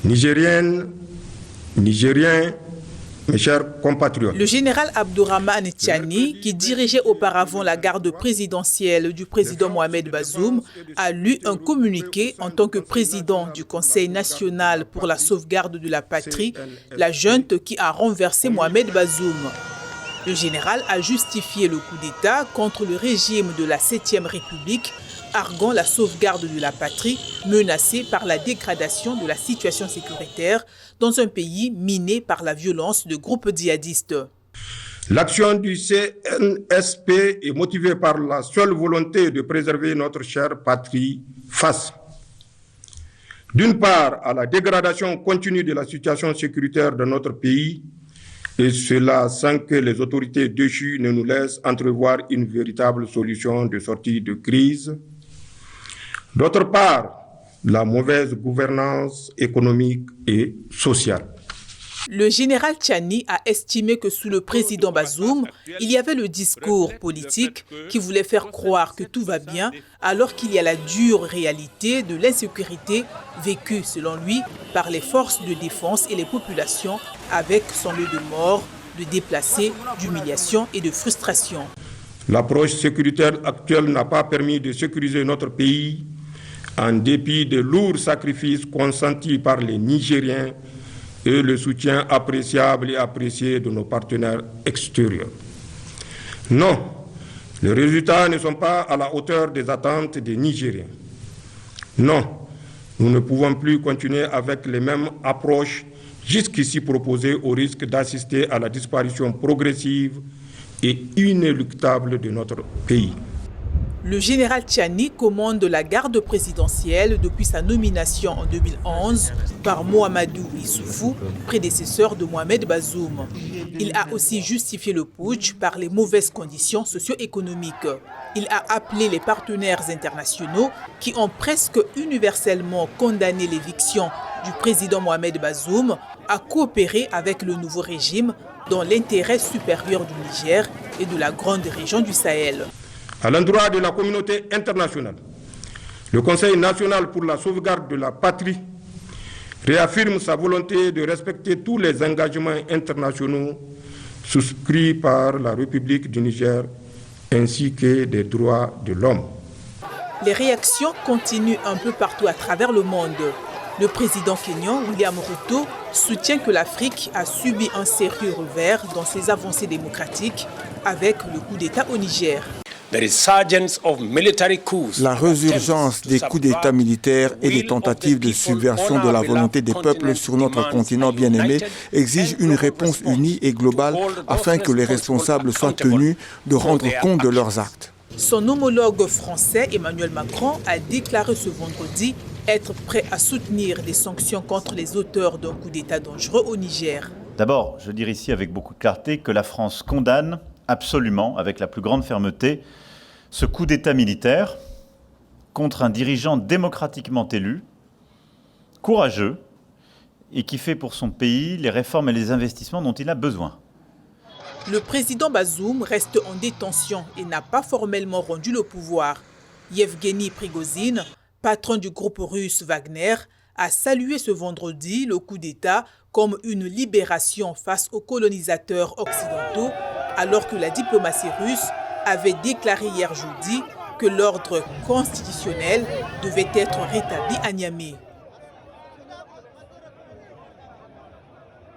Nigériennes, Nigériens, mes chers compatriotes. Le général Abdourahmane Tiani, qui dirigeait auparavant la garde présidentielle du président Mohamed Bazoum, a lu un communiqué en tant que président du Conseil national pour la sauvegarde de la patrie, la junte qui a renversé Mohamed Bazoum. Le général a justifié le coup d'État contre le régime de la 7e République, arguant la sauvegarde de la patrie menacée par la dégradation de la situation sécuritaire dans un pays miné par la violence de groupes djihadistes. L'action du CNSP est motivée par la seule volonté de préserver notre chère patrie face, d'une part, à la dégradation continue de la situation sécuritaire de notre pays, et cela sans que les autorités déchues ne nous laissent entrevoir une véritable solution de sortie de crise. D'autre part, la mauvaise gouvernance économique et sociale. Le général Tiani a estimé que sous le président Bazoum, il y avait le discours politique qui voulait faire croire que tout va bien, alors qu'il y a la dure réalité de l'insécurité vécue, selon lui, par les forces de défense et les populations, avec son lot de morts, de déplacés, d'humiliation et de frustration. L'approche sécuritaire actuelle n'a pas permis de sécuriser notre pays, en dépit des lourds sacrifices consentis par les Nigériens et le soutien appréciable et apprécié de nos partenaires extérieurs. Non, les résultats ne sont pas à la hauteur des attentes des Nigériens. Non, nous ne pouvons plus continuer avec les mêmes approches jusqu'ici proposées au risque d'assister à la disparition progressive et inéluctable de notre pays. Le général Tiani commande la garde présidentielle depuis sa nomination en 2011 par Mohamedou Issoufou, prédécesseur de Mohamed Bazoum. Il a aussi justifié le putsch par les mauvaises conditions socio-économiques. Il a appelé les partenaires internationaux qui ont presque universellement condamné l'éviction du président Mohamed Bazoum à coopérer avec le nouveau régime dans l'intérêt supérieur du Niger et de la grande région du Sahel. À l'endroit de la communauté internationale, le Conseil national pour la sauvegarde de la patrie réaffirme sa volonté de respecter tous les engagements internationaux souscrits par la République du Niger ainsi que des droits de l'homme. Les réactions continuent un peu partout à travers le monde. Le président kényan, William Ruto, soutient que l'Afrique a subi un sérieux revers dans ses avancées démocratiques avec le coup d'État au Niger. La résurgence des coups d'État militaires et des tentatives de subversion de la volonté des peuples sur notre continent bien-aimé exige une réponse unie et globale afin que les responsables soient tenus de rendre compte de leurs actes. Son homologue français, Emmanuel Macron, a déclaré ce vendredi être prêt à soutenir des sanctions contre les auteurs d'un coup d'État dangereux au Niger. D'abord, je dire ici avec beaucoup de clarté que la France condamne absolument, avec la plus grande fermeté, ce coup d'État militaire contre un dirigeant démocratiquement élu, courageux, et qui fait pour son pays les réformes et les investissements dont il a besoin. Le président Bazoum reste en détention et n'a pas formellement rendu le pouvoir. Yevgeny Prigozhin, patron du groupe russe Wagner, a salué ce vendredi le coup d'État comme une libération face aux colonisateurs occidentaux, alors que la diplomatie russe avait déclaré hier jeudi que l'ordre constitutionnel devait être rétabli à Niamey.